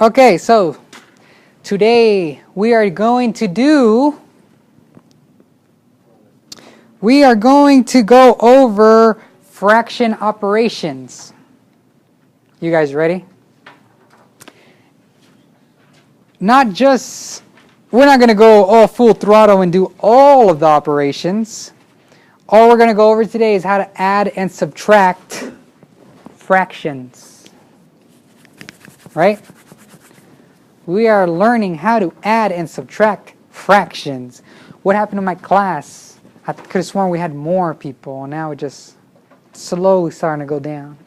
Okay, so today we are going to go over fraction operations. You guys ready? We're not going to go all full throttle and do all of the operations. All we're going to go over today is how to add and subtract fractions. Right? We are learning how to add and subtract fractions. What happened to my class? I could have sworn we had more people, and now it just slowly starting to go down.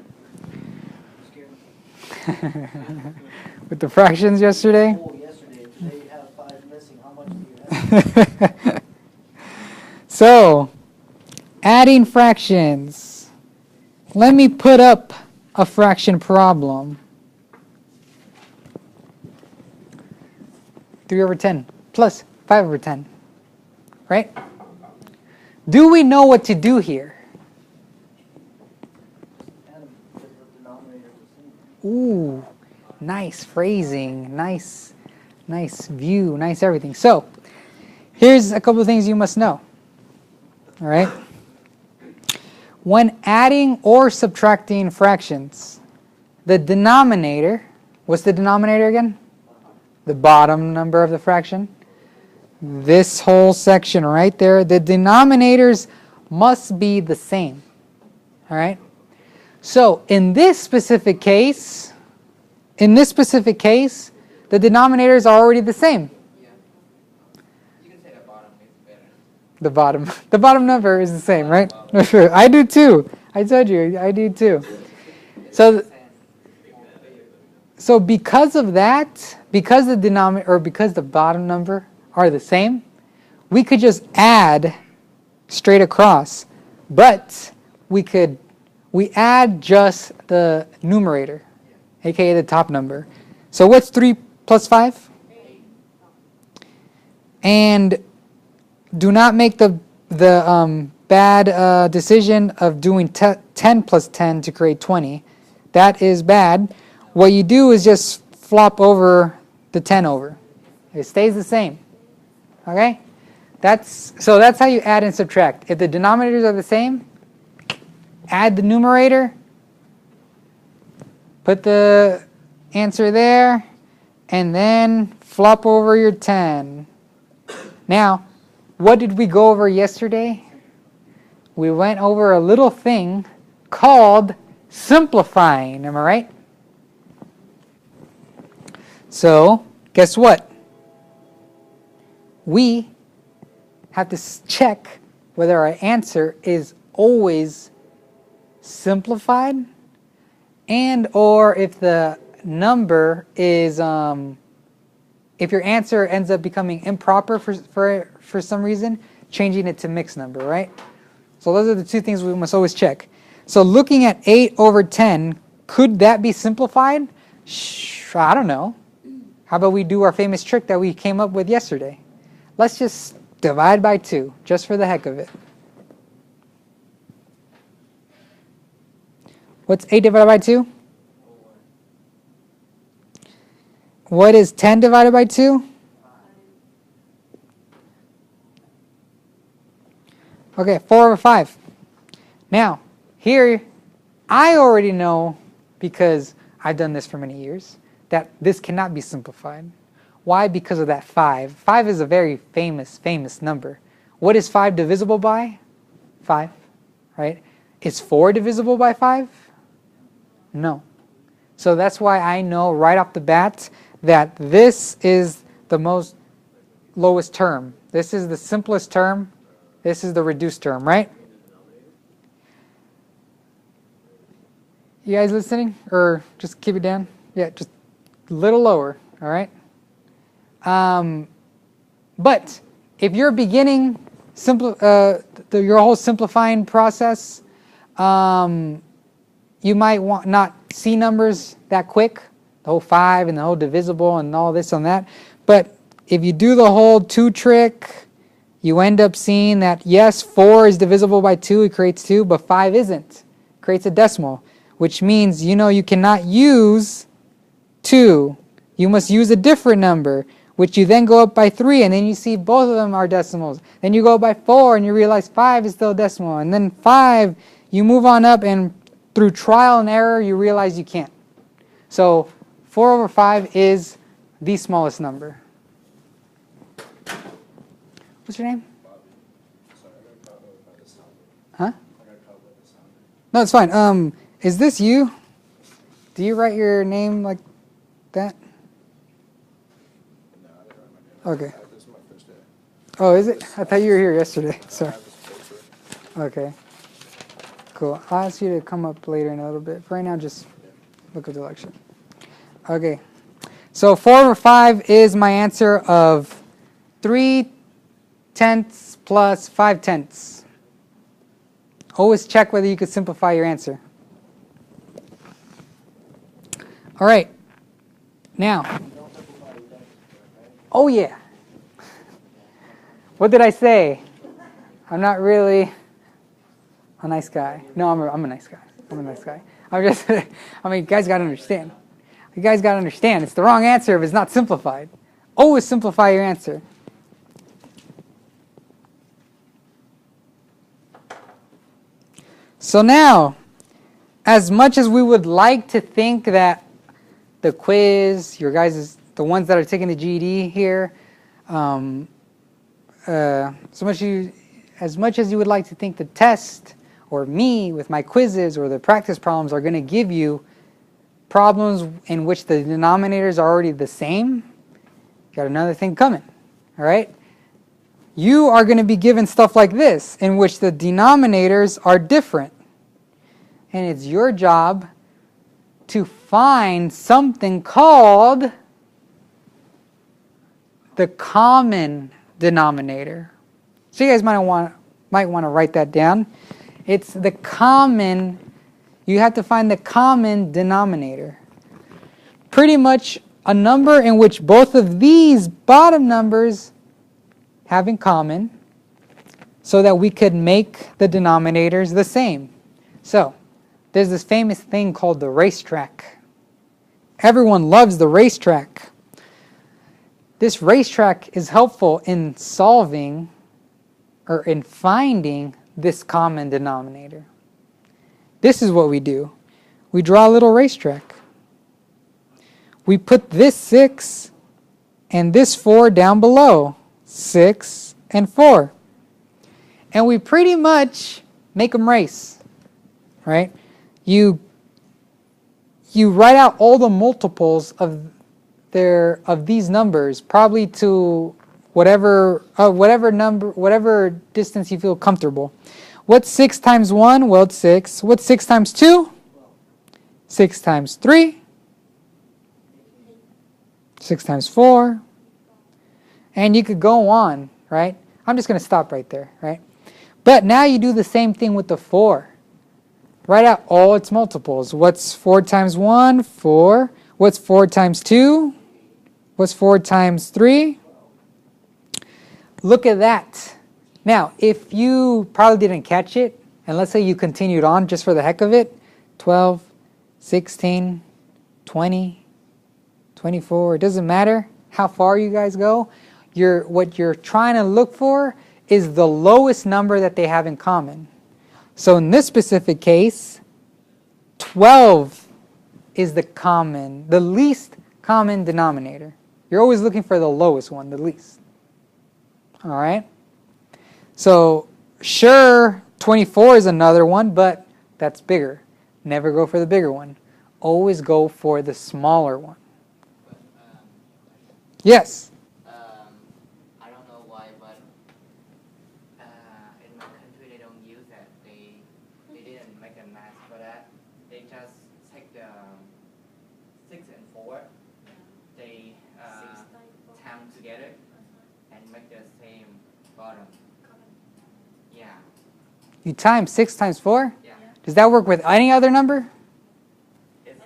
With the fractions yesterday? Oh, yesterday. Today you have 5 missing. How much do you have? So, adding fractions. Let me put up a fraction problem. 3 over 10 plus 5 over 10. Right? Do we know what to do here? Ooh, nice phrasing, nice view, nice everything. So, here's a couple of things you must know. All right? When adding or subtracting fractions, the denominator, what's the denominator again? The bottom number of the fraction. This whole section right there, the denominators must be the same. All right? So, in this specific case, the denominators are already the same. Yeah. You can say the bottom is better. The bottom number is the same, right? I do too. I told you, I do too. So because of that, because the denominator or because the bottom number are the same, we could just add straight across, but we add just the numerator, aka the top number. So what's 3 plus 5? 8. And do not make the bad decision of doing 10 plus 10 to create 20. That is bad. What you do is just flop over the 10 over. It stays the same. Okay? That's how you add and subtract. If the denominators are the same, add the numerator, put the answer there, and then flop over your 10. Now, what did we go over yesterday? We went over a little thing called simplifying. Am I right? So, guess what? We have to check whether our answer is always simplified and or if the number is if your answer ends up becoming improper for some reason, changing it to mixed number, right? So those are the two things we must always check. So looking at 8 over 10, could that be simplified? I don't know. How about we do our famous trick that we came up with yesterday? Let's just divide by 2, just for the heck of it. What's 8 divided by 2? 4. What is 10 divided by 2? 5. Okay, 4 over 5. Now, here, I already know, because I've done this for many years, that this cannot be simplified. Why? Because of that 5. 5 is a very famous number. What is 5 divisible by? 5, right? Is 4 divisible by 5? No. So that's why I know right off the bat that this is the lowest term. This is the simplest term. This is the reduced term, right? You guys listening? Or just keep it down? Yeah, just a little lower, all right? But if you're beginning your whole simplifying process, you might not see numbers that quick, the whole 5 and the whole divisible and all this and that. But if you do the whole 2 trick, you end up seeing that, yes, 4 is divisible by 2, it creates 2, but 5 isn't. It creates a decimal, which means, you cannot use 2 you must use a different number, which you then go up by 3, and then you see both of them are decimals. Then you go by 4, and you realize 5 is still a decimal. And then 5, you move on up, and through trial and error, you realize you can't. So 4 over 5 is the smallest number. What's your name? Bobby. Sorry, I got caught up by the sound. Huh? I got caught by the sound. No, it's fine. Is this you? Do you write your name like that? No, I didn't write my name. Okay. This is my first day. Oh, is it? I thought you were here yesterday. I Sorry. have this paper. Okay. Cool. I'll ask you to come up later in a little bit. For right now, just look at the lecture. Okay. So 4 over 5 is my answer of 3/10 plus 5/10. Always check whether you could simplify your answer. All right. Now. Oh, yeah. What did I say? I'm not really a nice guy. No, I'm a nice guy. I'm a nice guy. You guys got to understand. You guys got to understand. It's the wrong answer if it's not simplified. Always simplify your answer. So now, as much as we would like to think that the quiz, your guys, the ones that are taking the GED here, as much as you would like to think the test, or me with my quizzes, or the practice problems are going to give you problems in which the denominators are already the same, you got another thing coming, all right? You are going to be given stuff like this, in which the denominators are different. And it's your job to find something called the common denominator. So you guys might want to write that down. It's the common, you have to find the common denominator. Pretty much a number in which both of these bottom numbers have in common, so that we could make the denominators the same. So, there's this famous thing called the racetrack. Everyone loves the racetrack. This racetrack is helpful in solving or in finding this common denominator. This is what we do. We draw a little racetrack. We put this 6 and this 4 down below. 6 and 4. And we pretty much make them race, right? You write out all the multiples of these numbers, probably to whatever distance you feel comfortable. What's 6 times 1? Well, it's 6. What's 6 times 2? 6 times 3? 6 times 4? And you could go on, right? I'm just going to stop right there, right? But now you do the same thing with the 4. Write out all its multiples. What's 4 times 1? 4. What's 4 times 2? What's 4 times 3? Look at that. Now, if you probably didn't catch it, and let's say you continued on just for the heck of it, 12, 16, 20, 24, it doesn't matter how far you guys go. What you're trying to look for is the lowest number that they have in common. So in this specific case, 12 is the least common denominator. You're always looking for the lowest one, the least. All right? So sure, 24 is another one, but that's bigger. Never go for the bigger one. Always go for the smaller one. But, Yes? I don't know why, but in my country they don't use that. They didn't make a math for that. They just take the 6 and 4. They time together and make the same bottom. Yeah. You times 6 times 4? Yeah. Does that work with any other number? It's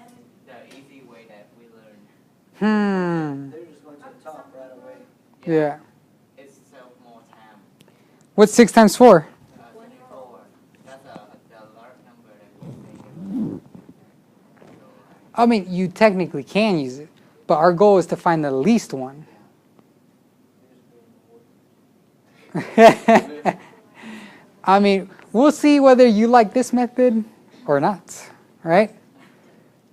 the easy way that we learn. They're just going to the top right away. Yeah. It's self more time. What's 6 times 4? 24. That's the large number that we take. I mean, you technically can use it, but our goal is to find the least one. I mean, we'll see whether you like this method or not, right?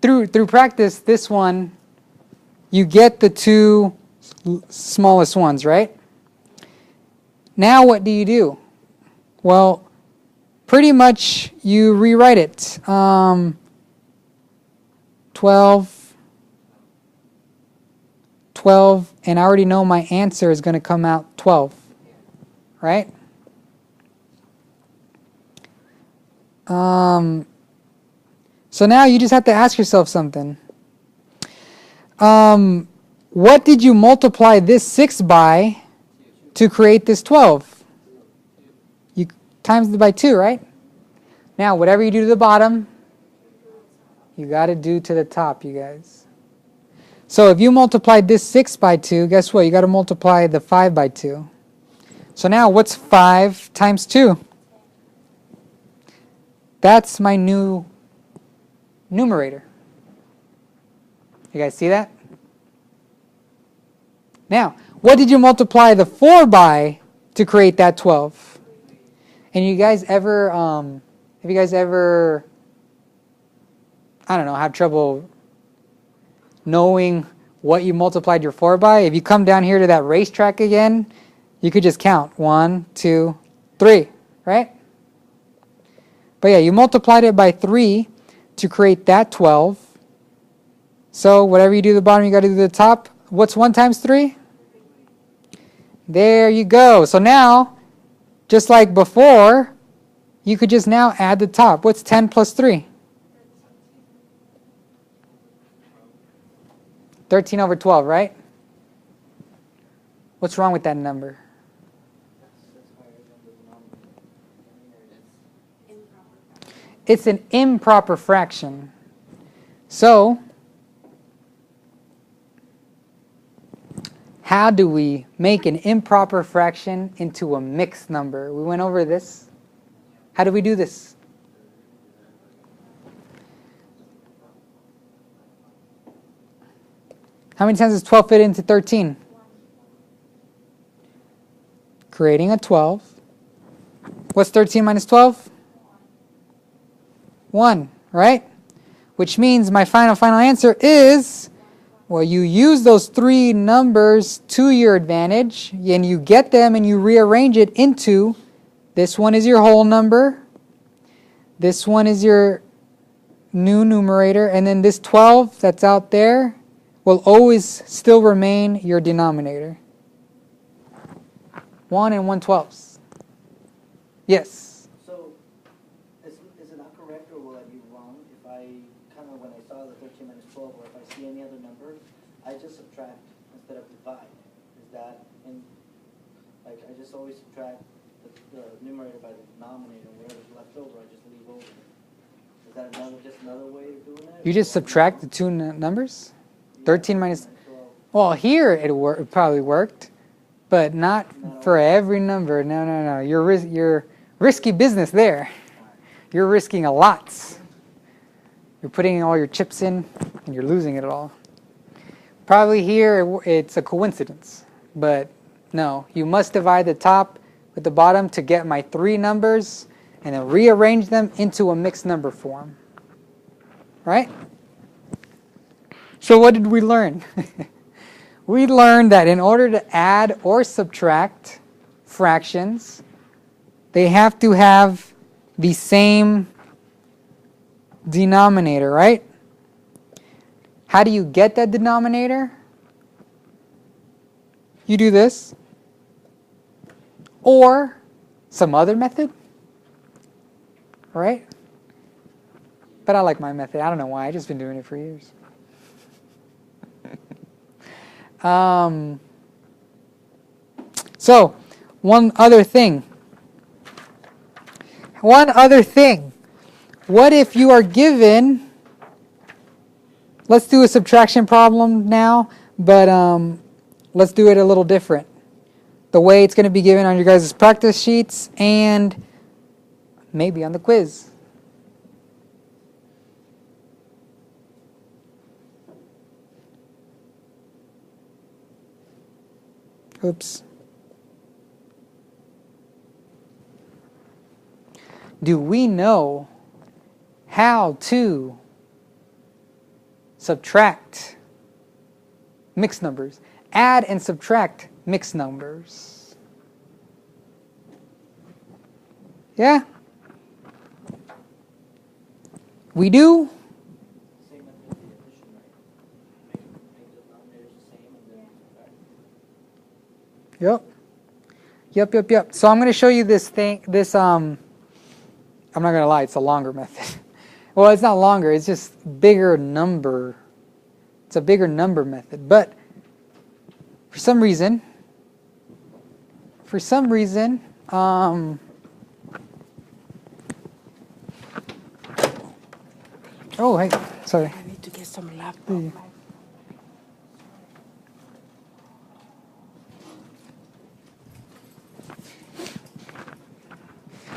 Through practice, this one, you get the two smallest ones, right? Now what do? Well, pretty much you rewrite it. 12, and I already know my answer is going to come out 12, right? So now you just have to ask yourself something. What did you multiply this 6 by to create this 12? You times it by 2, right? Now, whatever you do to the bottom, you got to do to the top, you guys. So if you multiplied this 6 by 2, guess what? You got to multiply the 5 by 2. So now, what's 5 times 2? That's my new numerator. You guys see that? Now, what did you multiply the 4 by to create that 12? And you guys ever, have you guys ever, I don't know, have trouble knowing what you multiplied your 4 by? If you come down here to that racetrack again, you could just count 1, 2, 3, right? But yeah, you multiplied it by 3 to create that 12. So whatever you do to the bottom, you got to do to the top. What's 1 times 3? There you go. So now, just like before, you could just now add the top. What's 10 plus 3? 13 over 12, right? What's wrong with that number? It's an improper fraction. So, how do we make an improper fraction into a mixed number? We went over this. How do we do this? How many times does 12 fit into 13? Creating a 12. What's 13 minus 12? 1, right? Which means my final answer is, well, you use those 3 numbers to your advantage, and you get them and you rearrange it into, this one is your whole number, this one is your new numerator, and then this 12 that's out there will always still remain your denominator. 1 and 1/12. Yes? So, is it not correct, or will I be wrong if I kind of, when I saw the 13 minus 12, or if I see any other number, I just subtract instead of divide? Is that, like, I just always subtract the numerator by the denominator, and whatever's left over, I just leave over. Is that just another way of doing it? You just subtract the two numbers? 13 minus... Well, here it probably worked, but not for every number. No. You're risky business there. You're risking a lot. You're putting all your chips in, and you're losing it all. Probably here it's a coincidence, but no. You must divide the top with the bottom to get my 3 numbers, and then rearrange them into a mixed number form. Right? So what did we learn? We learned that in order to add or subtract fractions, they have to have the same denominator, right? How do you get that denominator? You do this, or some other method, right? But I like my method. I don't know why. I've just been doing it for years. So, one other thing. What if you are given, let's do a subtraction problem now, but let's do it a little different. The way it's going to be given on your guys' practice sheets and maybe on the quiz. Oops. Do we know how to subtract mixed numbers? Add and subtract mixed numbers. Yeah? We do? Same method as the addition, right? Make the denominators the same and then subtract. Yep. So I'm going to show you this thing, I'm not going to lie, it's a longer method. Well, it's not longer, it's just bigger number. It's a bigger number method. But for some reason, oh, hey, sorry. I need to get some laptop.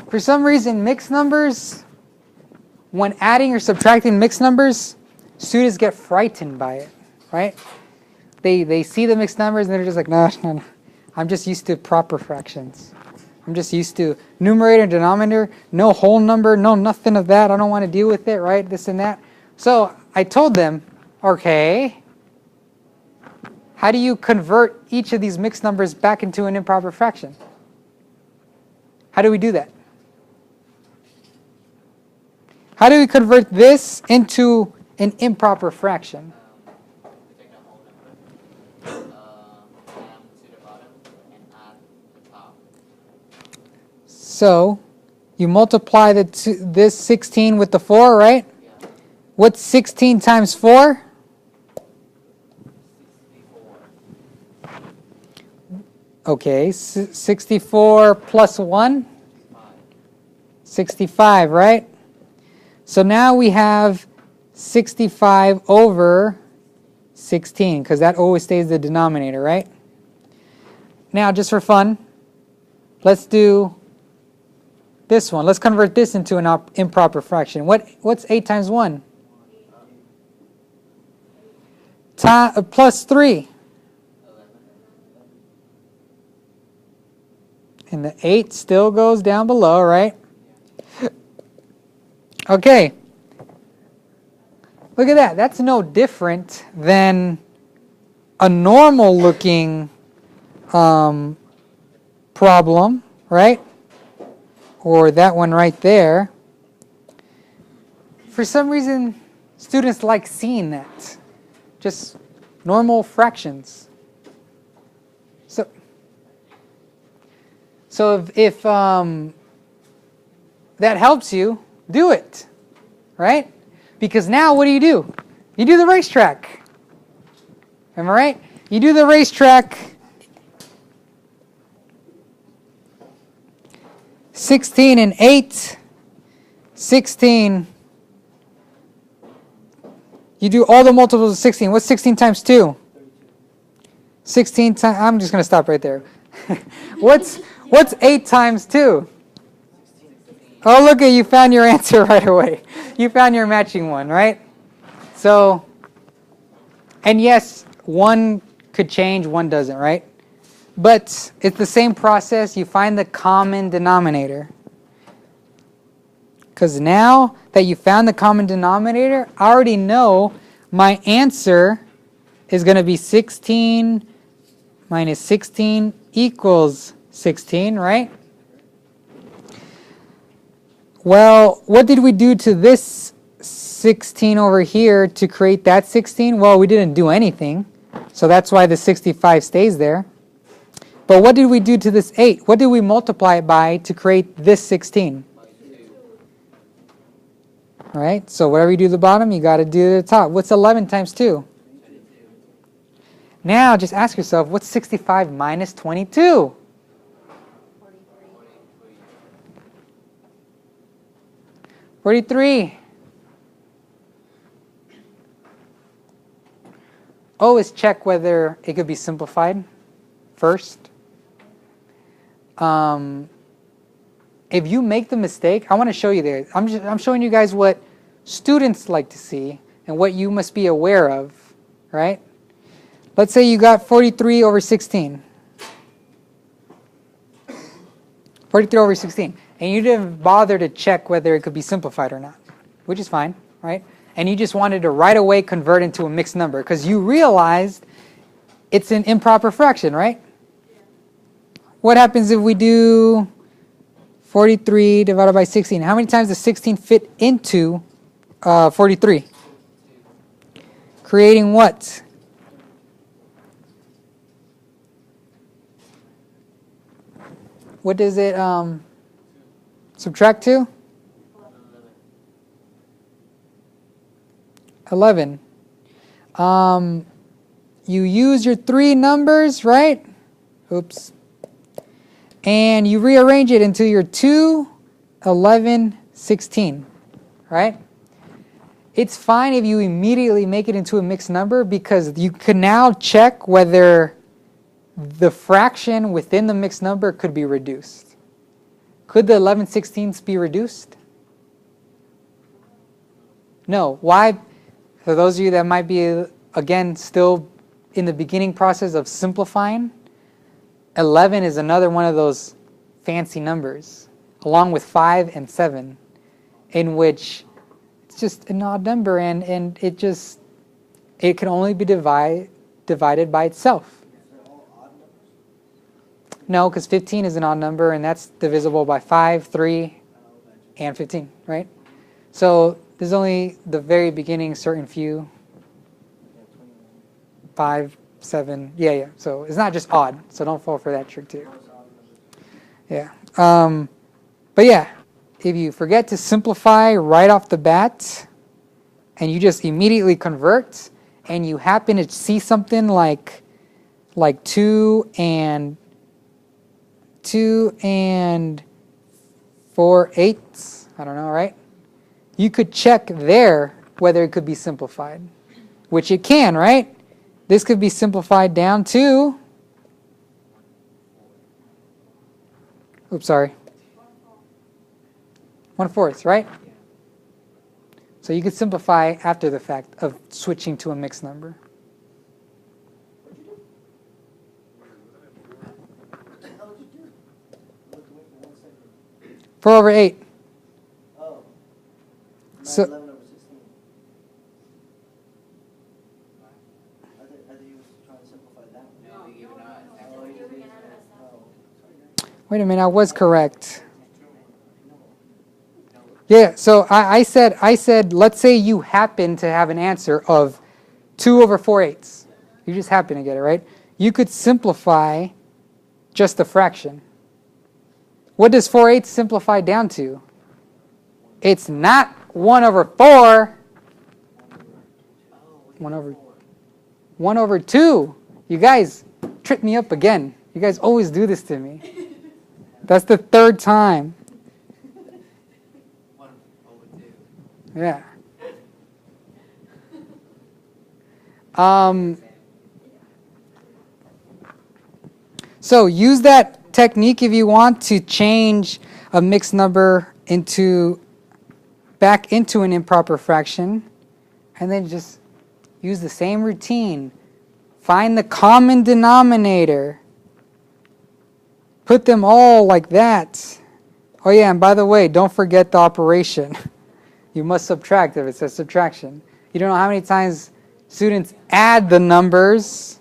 For some reason, mixed numbers, when adding or subtracting mixed numbers, students get frightened by it, right? They see the mixed numbers and they're just like, no. I'm just used to proper fractions. I'm just used to numerator and denominator, no whole number, no nothing of that. I don't want to deal with it, right? This and that. So I told them, okay, how do you convert each of these mixed numbers back into an improper fraction? How do we do that? How do we convert this into an improper fraction? We take the whole number, down to the bottom, and add the top. So you multiply this 16 with the 4, right? Yeah. What's 16 times 4? 64. Okay, 64 plus 1? 5. 65, right? So now we have 65 over 16, because that always stays the denominator, right? Now, just for fun, let's do this one. Let's convert this into an improper fraction. What's 8 times 1? Plus 3. 11. And the 8 still goes down below, right? Okay. Look at that. That's no different than a normal looking problem, right? Or that one right there. For some reason, students like seeing that. Just normal fractions. So if that helps you, do it, right? Because now what do? You do the racetrack. Am I right? You do the racetrack. 16 and 8. 16. You do all the multiples of 16. What's 16 times 2? 16 times, I'm just going to stop right there. What's 8 times 2? Oh, look at you found your answer right away. You found your matching one, right? So, and yes, one could change, one doesn't, right? But it's the same process. You find the common denominator. Because now that you found the common denominator, I already know my answer is going to be 16 minus 16 equals 16, right? Well, what did we do to this 16 over here to create that 16? Well, we didn't do anything. So that's why the 65 stays there. But what did we do to this 8? What did we multiply it by to create this 16? All right, so whatever you do at the bottom, you got to do at the top. What's 11 times 2? 22. Now, just ask yourself, what's 65 minus 22? 43. Always check whether it could be simplified first. If you make the mistake, I want to show you there. I'm showing you guys what students like to see and what you must be aware of, right? Let's say you got 43 over 16. 43 over 16. And you didn't bother to check whether it could be simplified or not, which is fine, right? And you just wanted to right away convert into a mixed number because you realized it's an improper fraction, right? What happens if we do 43 divided by 16? How many times does 16 fit into 43? Creating what? What does it subtract to? 11. You use your three numbers, right? Oops. And you rearrange it into your 2, 11, 16, right? It's fine if you immediately make it into a mixed number because you can now check whether the fraction within the mixed number could be reduced. Could the 11/16ths be reduced? No. Why? For those of you that might be, again, still in the beginning process of simplifying, 11 is another one of those fancy numbers, along with 5 and 7, in which it's just an odd number and it can only be divided by itself. No, because 15 is an odd number, and that's divisible by 5, 3, and 15, right? So there's only the very beginning, certain few, 5, 7, yeah. So it's not just odd, so don't fall for that trick too. Yeah. But yeah, if you forget to simplify right off the bat, and you just immediately convert, and you happen to see something like 2 and 4/8, I don't know, right? You could check there whether it could be simplified, which it can, right? This could be simplified down to, oops, sorry, 1/4, right? So you could simplify after the fact of switching to a mixed number. 4/8. Oh. So 11 over 16. I think you was trying to simplify that one. No, we give it out. Oh, you did. Oh. wait a minute, I was correct. Yeah, so I said, let's say you happen to have an answer of 2 over 4/8. You just happen to get it, right? You could simplify just the fraction. What does 4/8 simplify down to? It's not 1 over 4. 1 over 2. You guys tripped me up again. You guys always do this to me. That's the third time. 1 over 2. Yeah. So use that technique if you want to change a mixed number back into an improper fraction, and then just use the same routine. Find the common denominator. Put them all like that. Oh yeah, and by the way, don't forget the operation. You must subtract if it says subtraction. You don't know how many times students add the numbers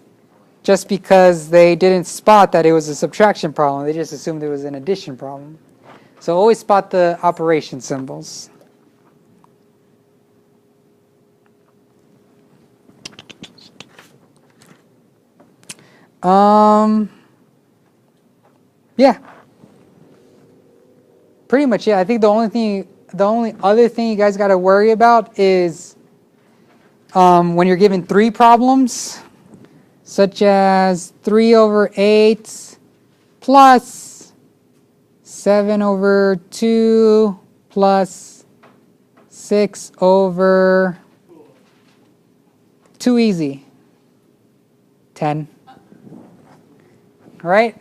just because they didn't spot that it was a subtraction problem. They just assumed it was an addition problem. So always spot the operation symbols. Yeah. Pretty much, yeah. I think the only other thing you guys got to worry about is when you're given 3 problems, such as 3 over 8 plus 7 over 2 plus 6 over, too easy, 10. All right?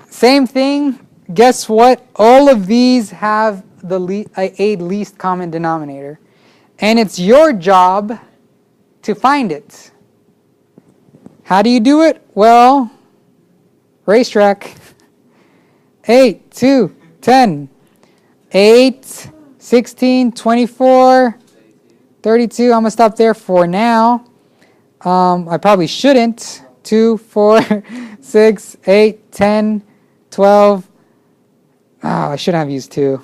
Same thing. Guess what? All of these have a least common denominator. And it's your job to find it. How do you do it? Well, Racetrack. 8, 2, 10. 8, 16, 24, 32. I'm going to stop there for now. I probably shouldn't. 2, 4, 6, 8, 10, 12. Oh, I shouldn't have used 2.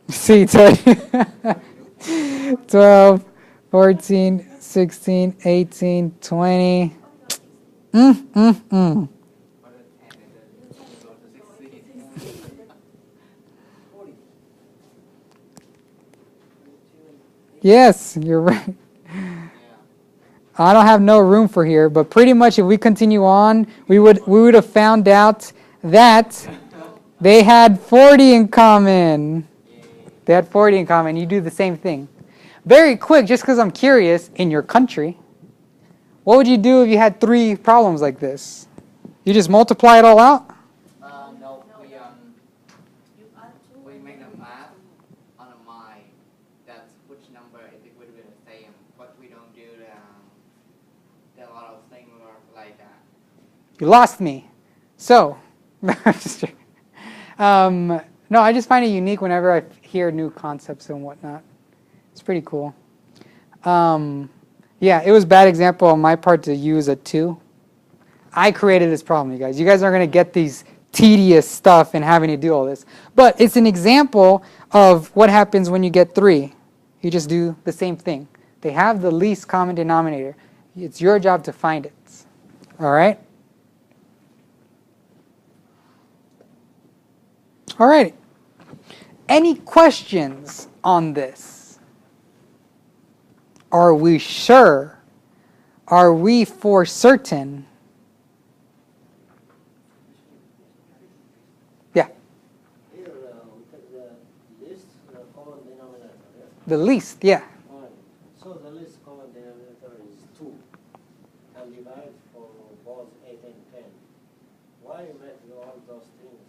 See, 12, 14, 16, 18, 20. Yes, you're right. I don't have no room for here, but pretty much if we continue on, we would have found out that they had 40 in common. They had 40 in common. You do the same thing. Very quick, just because I'm curious, in your country, what would you do if you had 3 problems like this? You just multiply it all out? No, we make a math on a mind. That's which number it would be the same, but we don't do the lot of things like that. You lost me. So, no, I just find it unique whenever I hear new concepts and whatnot. It's pretty cool. Yeah, it was a bad example on my part to use a 2. I created this problem, you guys. You guys aren't going to get these tedious stuff and having to do all this. But it's an example of what happens when you get 3. You just do the same thing. They have the least common denominator. It's your job to find it. All right? All right. Any questions on this? Are we sure? Are we for certain? Yeah. Here, we take the least common denominator. Yeah? The least, yeah. Right. So the least common denominator is 2, and divide for both 8 and 10. Why make all those things?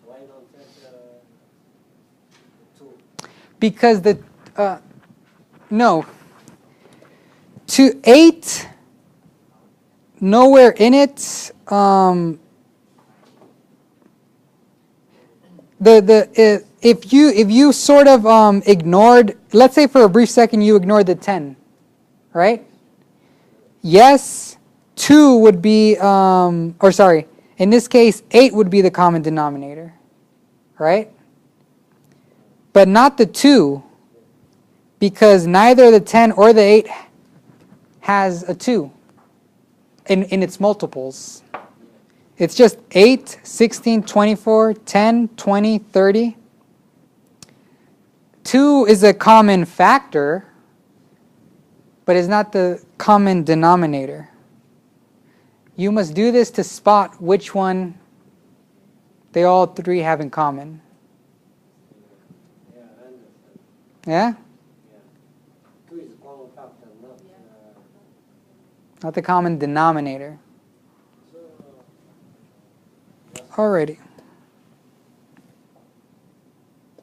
Why don't take 2? Because the no. To 8, nowhere in it. If you sort of ignored, let's say for a brief second you ignored the 10, right? Yes, 2 would be, or sorry, in this case 8 would be the common denominator, right? But not the 2, because neither the 10 or the 8 has a 2 in its multiples. It's just 8, 16, 24, 10, 20, 30. 2 is a common factor, but is not the common denominator. You must do this to spot which one they all 3 have in common. Yeah, I understand. Yeah? 2 is a common factor, Not the common denominator. so Alrighty.